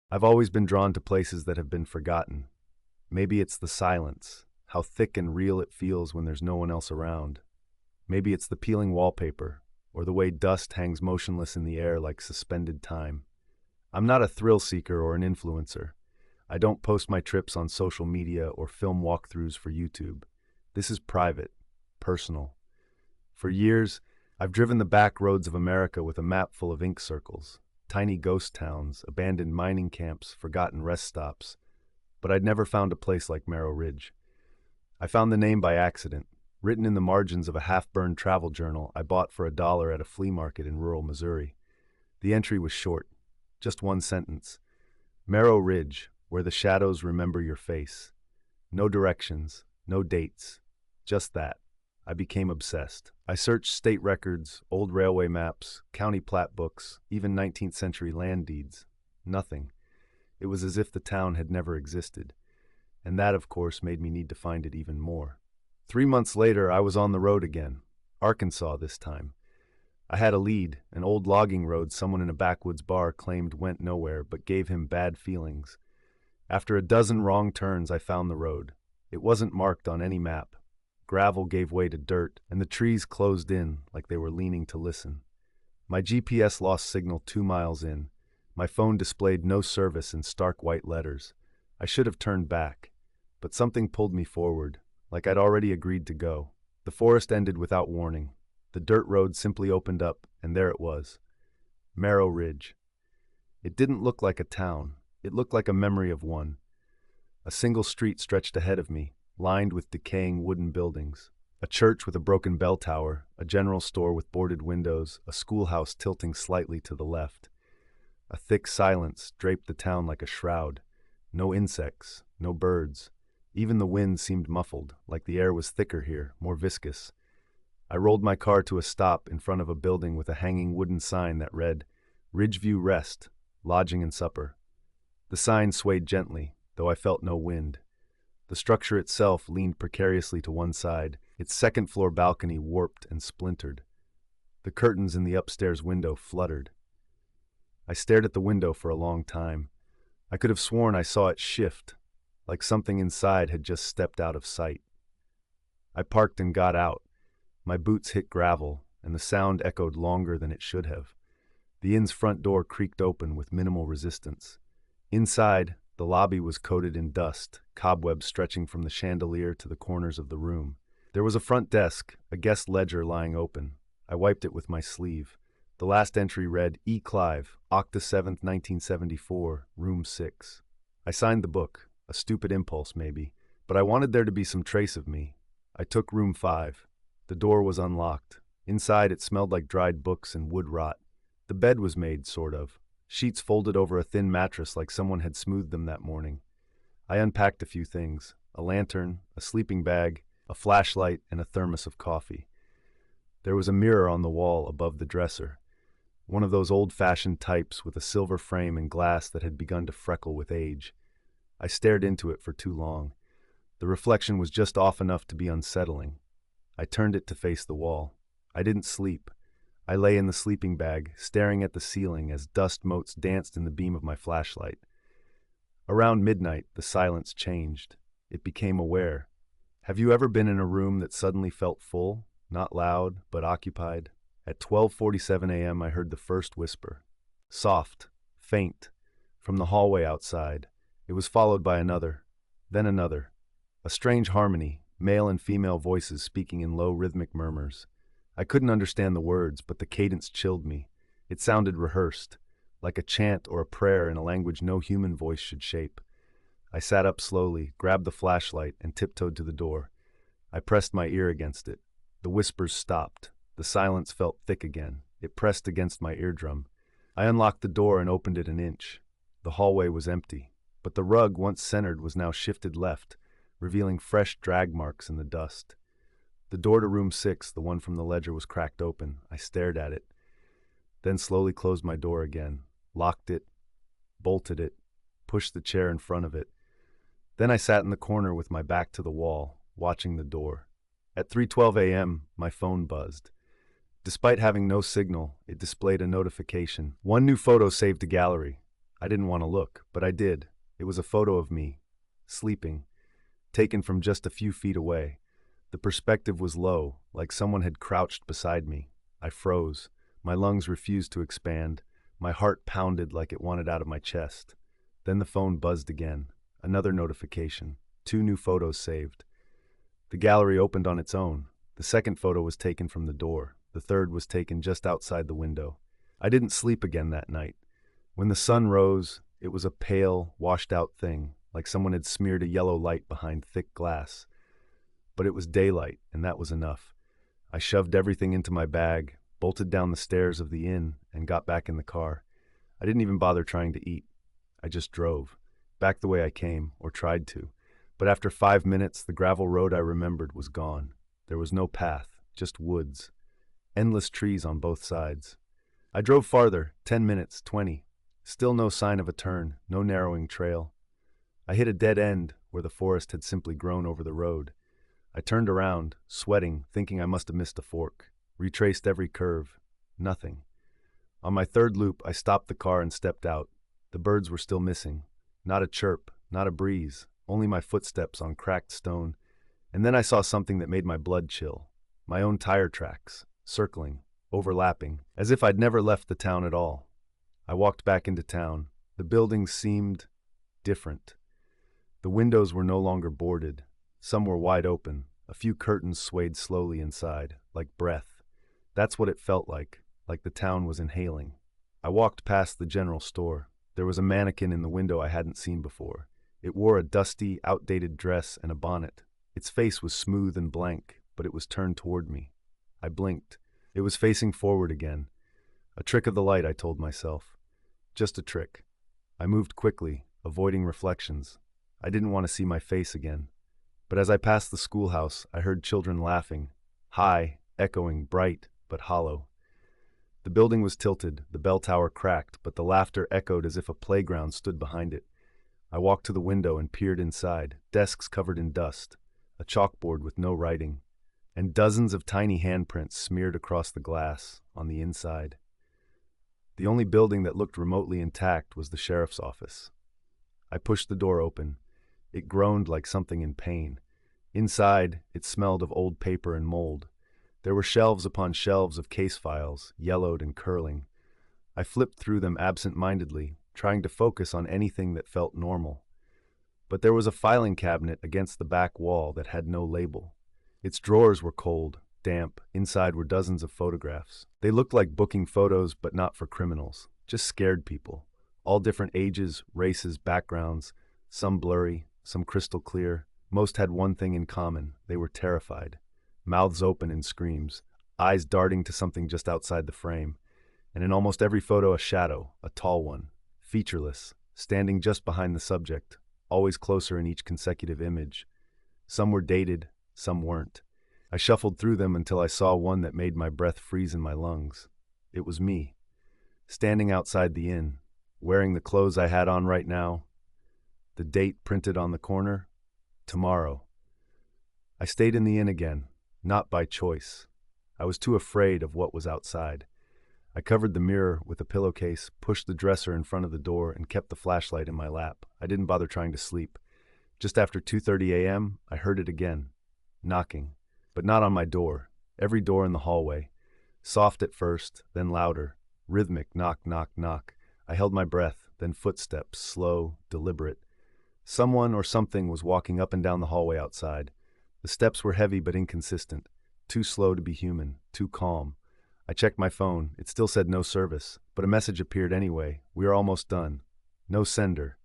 I've always been drawn to places that have been forgotten. Maybe it's the silence, how thick and real it feels when there's no one else around. Maybe it's the peeling wallpaper, or the way dust hangs motionless in the air like suspended time. I'm not a thrill seeker or an influencer. I don't post my trips on social media or film walkthroughs for YouTube. This is private, personal. For years, I've driven the back roads of America with a map full of ink circles, tiny ghost towns, abandoned mining camps, forgotten rest stops, but I'd never found a place like Marrow Ridge. I found the name by accident, written in the margins of a half-burned travel journal I bought for $1 at a flea market in rural Missouri. The entry was short, just one sentence. Marrow Ridge, where the shadows remember your face. No directions, no dates, just that. I became obsessed. I searched state records, old railway maps, county plat books, even 19th century land deeds. Nothing. It was as if the town had never existed. And that, of course, made me need to find it even more. 3 months later, I was on the road again. Arkansas this time. I had a lead, an old logging road someone in a backwoods bar claimed went nowhere but gave him bad feelings. After a dozen wrong turns, I found the road. It wasn't marked on any map. Gravel gave way to dirt, and the trees closed in like they were leaning to listen. My GPS lost signal 2 miles in. My phone displayed no service in stark white letters. I should have turned back, but something pulled me forward, like I'd already agreed to go. The forest ended without warning. The dirt road simply opened up, and there it was. Marrow Ridge. It didn't look like a town. It looked like a memory of one. A single street stretched ahead of me, lined with decaying wooden buildings. A church with a broken bell tower, a general store with boarded windows, a schoolhouse tilting slightly to the left. A thick silence draped the town like a shroud. No insects, no birds. Even the wind seemed muffled, like the air was thicker here, more viscous. I rolled my car to a stop in front of a building with a hanging wooden sign that read, "Ridgeview Rest, Lodging and Supper." The sign swayed gently, though I felt no wind. The structure itself leaned precariously to one side, its second-floor balcony warped and splintered. The curtains in the upstairs window fluttered. I stared at the window for a long time. I could have sworn I saw it shift, like something inside had just stepped out of sight. I parked and got out. My boots hit gravel, and the sound echoed longer than it should have. The inn's front door creaked open with minimal resistance. Inside, the lobby was coated in dust, cobwebs stretching from the chandelier to the corners of the room. There was a front desk, a guest ledger lying open. I wiped it with my sleeve. The last entry read, E. Clive, Octa 7th, 1974, Room 6. I signed the book, a stupid impulse maybe, but I wanted there to be some trace of me. I took room 5. The door was unlocked. Inside it smelled like dried books and wood rot. The bed was made, sort of. Sheets folded over a thin mattress like someone had smoothed them that morning. I unpacked a few things, a lantern, a sleeping bag, a flashlight, and a thermos of coffee. There was a mirror on the wall above the dresser, one of those old-fashioned types with a silver frame and glass that had begun to freckle with age. I stared into it for too long. The reflection was just off enough to be unsettling. I turned it to face the wall. I didn't sleep. I lay in the sleeping bag, staring at the ceiling as dust motes danced in the beam of my flashlight. Around midnight, the silence changed. It became aware. Have you ever been in a room that suddenly felt full, not loud, but occupied? At 12:47 a.m., I heard the first whisper. Soft, faint, from the hallway outside. It was followed by another, then another. A strange harmony, male and female voices speaking in low rhythmic murmurs. I couldn't understand the words, but the cadence chilled me. It sounded rehearsed, like a chant or a prayer in a language no human voice should shape. I sat up slowly, grabbed the flashlight, and tiptoed to the door. I pressed my ear against it. The whispers stopped. The silence felt thick again. It pressed against my eardrum. I unlocked the door and opened it an inch. The hallway was empty, but the rug once centered was now shifted left, revealing fresh drag marks in the dust. The door to room 6, the one from the ledger, was cracked open. I stared at it, then slowly closed my door again, locked it, bolted it, pushed the chair in front of it. Then I sat in the corner with my back to the wall, watching the door. At 3:12 a.m., my phone buzzed. Despite having no signal, it displayed a notification. One new photo saved to gallery. I didn't want to look, but I did. It was a photo of me, sleeping, taken from just a few feet away. The perspective was low, like someone had crouched beside me. I froze. My lungs refused to expand. My heart pounded like it wanted out of my chest. Then the phone buzzed again. Another notification. 2 new photos saved. The gallery opened on its own. The second photo was taken from the door. The third was taken just outside the window. I didn't sleep again that night. When the sun rose, it was a pale, washed-out thing, like someone had smeared a yellow light behind thick glass. But it was daylight, and that was enough. I shoved everything into my bag, bolted down the stairs of the inn, and got back in the car. I didn't even bother trying to eat. I just drove, back the way I came, or tried to. But after 5 minutes, the gravel road I remembered was gone. There was no path, just woods. Endless trees on both sides. I drove farther, 10 minutes, 20. Still no sign of a turn, no narrowing trail. I hit a dead end where the forest had simply grown over the road. I turned around, sweating, thinking I must have missed a fork. Retraced every curve. Nothing. On my third loop, I stopped the car and stepped out. The birds were still missing. Not a chirp, not a breeze, only my footsteps on cracked stone. And then I saw something that made my blood chill. My own tire tracks, circling, overlapping, as if I'd never left the town at all. I walked back into town. The buildings seemed different. The windows were no longer boarded. Some were wide open. A few curtains swayed slowly inside, like breath. That's what it felt like the town was inhaling. I walked past the general store. There was a mannequin in the window I hadn't seen before. It wore a dusty, outdated dress and a bonnet. Its face was smooth and blank, but it was turned toward me. I blinked. It was facing forward again. A trick of the light, I told myself. Just a trick. I moved quickly, avoiding reflections. I didn't want to see my face again. But as I passed the schoolhouse, I heard children laughing. High, echoing, bright, but hollow. The building was tilted, the bell tower cracked, but the laughter echoed as if a playground stood behind it. I walked to the window and peered inside, desks covered in dust, a chalkboard with no writing, and dozens of tiny handprints smeared across the glass on the inside. The only building that looked remotely intact was the sheriff's office. I pushed the door open. It groaned like something in pain. Inside, it smelled of old paper and mold. There were shelves upon shelves of case files, yellowed and curling. I flipped through them absent-mindedly, trying to focus on anything that felt normal. But there was a filing cabinet against the back wall that had no label. Its drawers were cold, damp. Inside were dozens of photographs. They looked like booking photos, but not for criminals. Just scared people. All different ages, races, backgrounds. Some blurry, some crystal clear. Most had one thing in common. They were terrified. Mouths open in screams. Eyes darting to something just outside the frame. And in almost every photo a shadow, a tall one. Featureless, standing just behind the subject. Always closer in each consecutive image. Some were dated, some weren't. I shuffled through them until I saw one that made my breath freeze in my lungs. It was me, standing outside the inn, wearing the clothes I had on right now. The date printed on the corner, tomorrow. I stayed in the inn again, not by choice. I was too afraid of what was outside. I covered the mirror with a pillowcase, pushed the dresser in front of the door, and kept the flashlight in my lap. I didn't bother trying to sleep. Just after 2:30 a.m., I heard it again, knocking. But not on my door, every door in the hallway. Soft at first, then louder. Rhythmic knock, knock, knock. I held my breath, then footsteps, slow, deliberate. Someone or something was walking up and down the hallway outside. The steps were heavy but inconsistent. Too slow to be human, too calm. I checked my phone. It still said no service, but a message appeared anyway. We are almost done. No sender.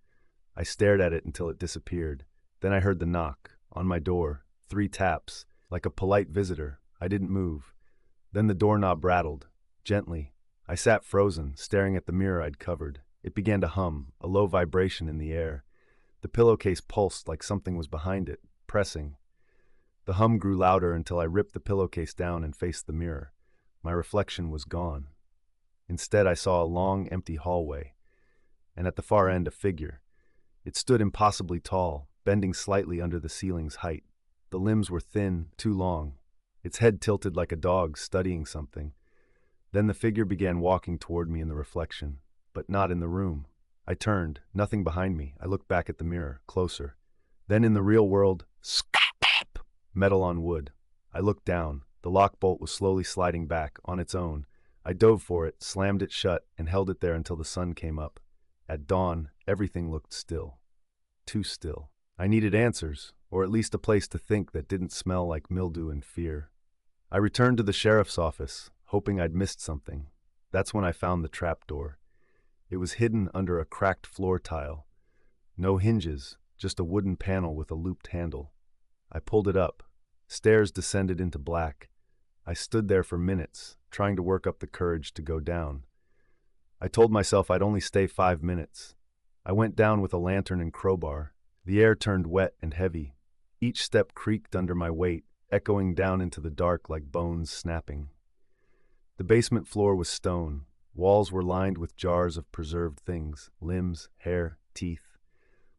I stared at it until it disappeared. Then I heard the knock, on my door. 3 taps. Like a polite visitor, I didn't move. Then the doorknob rattled, gently. I sat frozen, staring at the mirror I'd covered. It began to hum, a low vibration in the air. The pillowcase pulsed like something was behind it, pressing. The hum grew louder until I ripped the pillowcase down and faced the mirror. My reflection was gone. Instead, I saw a long, empty hallway, and at the far end, a figure. It stood impossibly tall, bending slightly under the ceiling's height. The limbs were thin, too long. Its head tilted like a dog's, studying something. Then the figure began walking toward me in the reflection, but not in the room. I turned, nothing behind me. I looked back at the mirror, closer. Then in the real world, skap, metal on wood. I looked down. The lock bolt was slowly sliding back, on its own. I dove for it, slammed it shut, and held it there until the sun came up. At dawn, everything looked still. Too still. I needed answers, or at least a place to think that didn't smell like mildew and fear. I returned to the sheriff's office, hoping I'd missed something. That's when I found the trapdoor. It was hidden under a cracked floor tile. No hinges, just a wooden panel with a looped handle. I pulled it up. Stairs descended into black. I stood there for minutes, trying to work up the courage to go down. I told myself I'd only stay 5 minutes. I went down with a lantern and crowbar. The air turned wet and heavy. Each step creaked under my weight, echoing down into the dark like bones snapping. The basement floor was stone. Walls were lined with jars of preserved things, limbs, hair, teeth.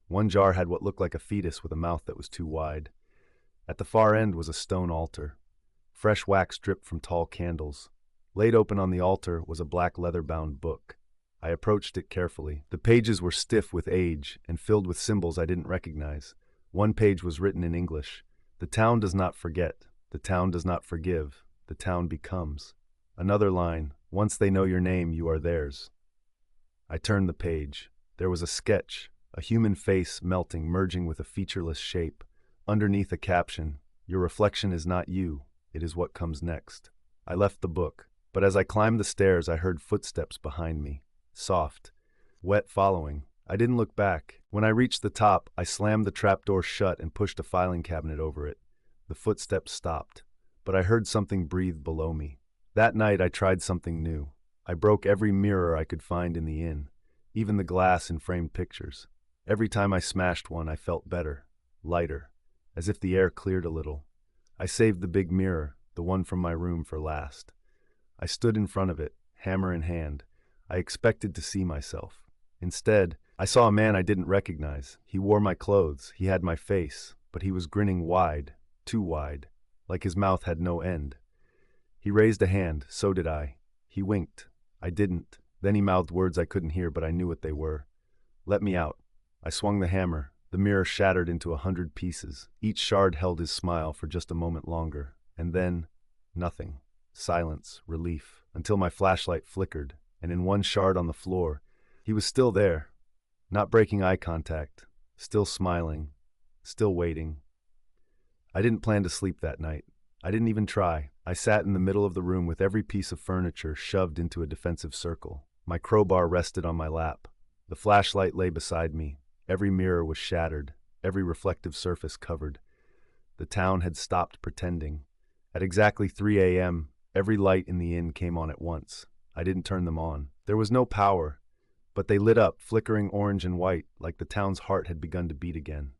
One jar had what looked like a fetus with a mouth that was too wide. At the far end was a stone altar. Fresh wax dripped from tall candles. Laid open on the altar was a black leather-bound book. I approached it carefully. The pages were stiff with age and filled with symbols I didn't recognize. One page was written in English. The town does not forget. The town does not forgive. The town becomes. Another line, once they know your name, you are theirs. I turned the page. There was a sketch, a human face melting, merging with a featureless shape. Underneath a caption, your reflection is not you, it is what comes next. I left the book, but as I climbed the stairs, I heard footsteps behind me. Soft, wet following. I didn't look back. When I reached the top, I slammed the trapdoor shut and pushed a filing cabinet over it. The footsteps stopped, but I heard something breathe below me. That night, I tried something new. I broke every mirror I could find in the inn, even the glass in framed pictures. Every time I smashed one, I felt better, lighter, as if the air cleared a little. I saved the big mirror, the one from my room, for last. I stood in front of it, hammer in hand. I expected to see myself. Instead, I saw a man I didn't recognize. He wore my clothes, he had my face, but he was grinning wide, too wide, like his mouth had no end. He raised a hand, so did I. He winked. I didn't. Then he mouthed words I couldn't hear, but I knew what they were. Let me out. I swung the hammer. The mirror shattered into 100 pieces. Each shard held his smile for just a moment longer. And then, nothing. Silence, relief, until my flashlight flickered, and in one shard on the floor, he was still there, not breaking eye contact, still smiling, still waiting. I didn't plan to sleep that night. I didn't even try. I sat in the middle of the room with every piece of furniture shoved into a defensive circle. My crowbar rested on my lap. The flashlight lay beside me. Every mirror was shattered, every reflective surface covered. The town had stopped pretending. At exactly 3 a.m., every light in the inn came on at once. I didn't turn them on. There was no power, but they lit up, flickering orange and white, like the town's heart had begun to beat again.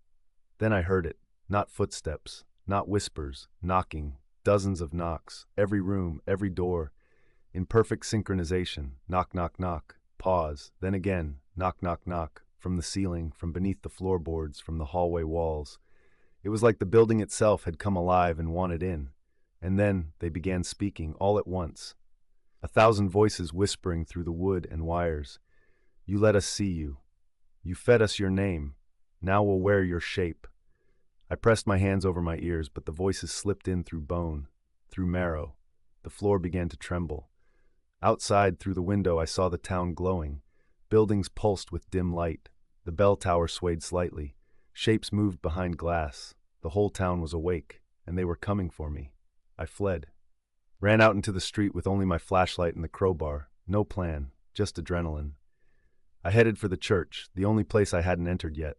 Then I heard it. Not footsteps, not whispers, knocking, dozens of knocks, every room, every door, in perfect synchronization. Knock, knock, knock, pause, then again, knock, knock, knock, from the ceiling, from beneath the floorboards, from the hallway walls. It was like the building itself had come alive and wanted in. And then they began speaking, all at once. 1,000 voices whispering through the wood and wires. You let us see you. You fed us your name. Now we'll wear your shape. I pressed my hands over my ears, but the voices slipped in through bone, through marrow. The floor began to tremble. Outside, through the window, I saw the town glowing. Buildings pulsed with dim light. The bell tower swayed slightly. Shapes moved behind glass. The whole town was awake, and they were coming for me. I fled. Ran out into the street with only my flashlight and the crowbar. No plan, just adrenaline. I headed for the church, the only place I hadn't entered yet.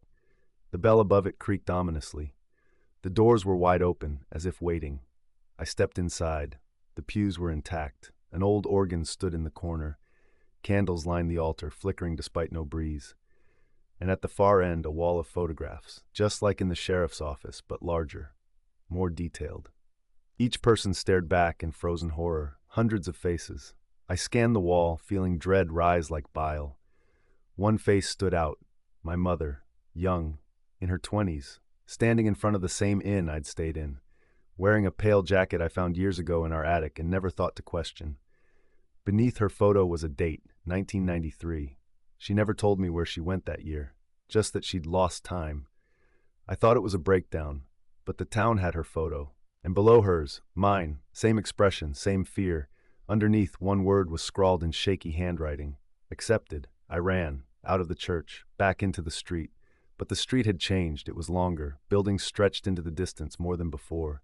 The bell above it creaked ominously. The doors were wide open, as if waiting. I stepped inside. The pews were intact. An old organ stood in the corner. Candles lined the altar, flickering despite no breeze. And at the far end, a wall of photographs, just like in the sheriff's office, but larger, more detailed. Each person stared back in frozen horror, hundreds of faces. I scanned the wall, feeling dread rise like bile. One face stood out, my mother, young, in her 20s, standing in front of the same inn I'd stayed in, wearing a pale jacket I found years ago in our attic and never thought to question. Beneath her photo was a date, 1993. She never told me where she went that year, just that she'd lost time. I thought it was a breakdown, but the town had her photo, and below hers, mine, same expression, same fear. Underneath, one word was scrawled in shaky handwriting. Accepted. I ran, out of the church, back into the street. But the street had changed. It was longer. Buildings stretched into the distance more than before.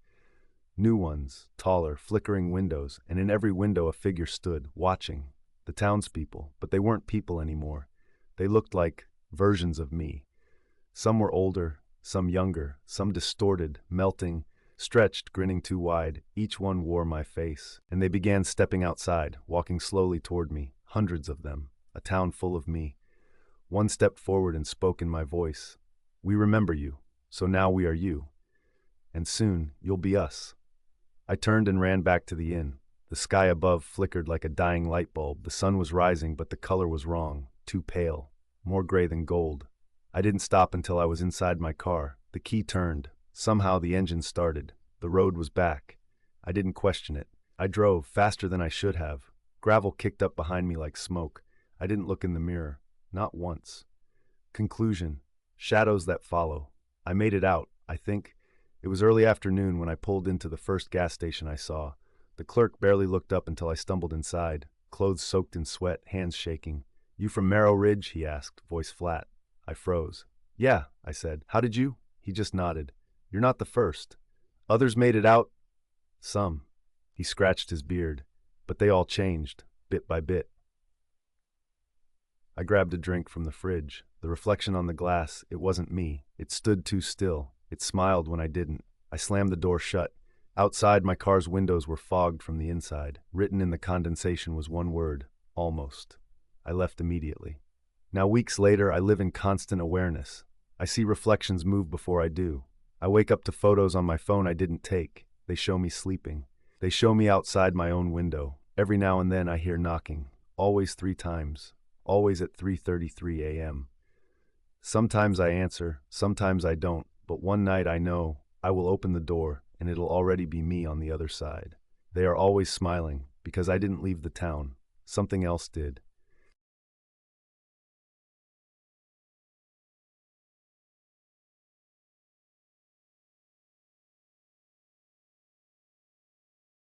New ones, taller, flickering windows, and in every window a figure stood, watching. The townspeople, but they weren't people anymore. They looked like versions of me. Some were older, some younger, some distorted, melting, stretched, grinning too wide. Each one wore my face, and they began stepping outside, walking slowly toward me, hundreds of them, a town full of me. One stepped forward and spoke in my voice. We remember you, so now we are you. And soon, you'll be us. I turned and ran back to the inn. The sky above flickered like a dying light bulb. The sun was rising, but the color was wrong, too pale, more gray than gold. I didn't stop until I was inside my car. The key turned. Somehow the engine started. The road was back. I didn't question it. I drove faster than I should have. Gravel kicked up behind me like smoke. I didn't look in the mirror. Not once. Conclusion. Shadows that follow. I made it out, I think. It was early afternoon when I pulled into the first gas station I saw. The clerk barely looked up until I stumbled inside, clothes soaked in sweat, hands shaking. You from Marrow Ridge? He asked, voice flat. I froze. Yeah, I said. How did you? He just nodded. You're not the first. Others made it out? Some. He scratched his beard. But they all changed, bit by bit. I grabbed a drink from the fridge. The reflection on the glass, it wasn't me. It stood too still. It smiled when I didn't. I slammed the door shut. Outside, my car's windows were fogged from the inside. Written in the condensation was one word, almost. I left immediately. Now, weeks later, I live in constant awareness. I see reflections move before I do. I wake up to photos on my phone I didn't take. They show me sleeping. They show me outside my own window. Every now and then I hear knocking. Always 3 times. Always at 3:33 a.m. Sometimes I answer, sometimes I don't. But one night I know I will open the door and it'll already be me on the other side. They are always smiling because I didn't leave the town. Something else did.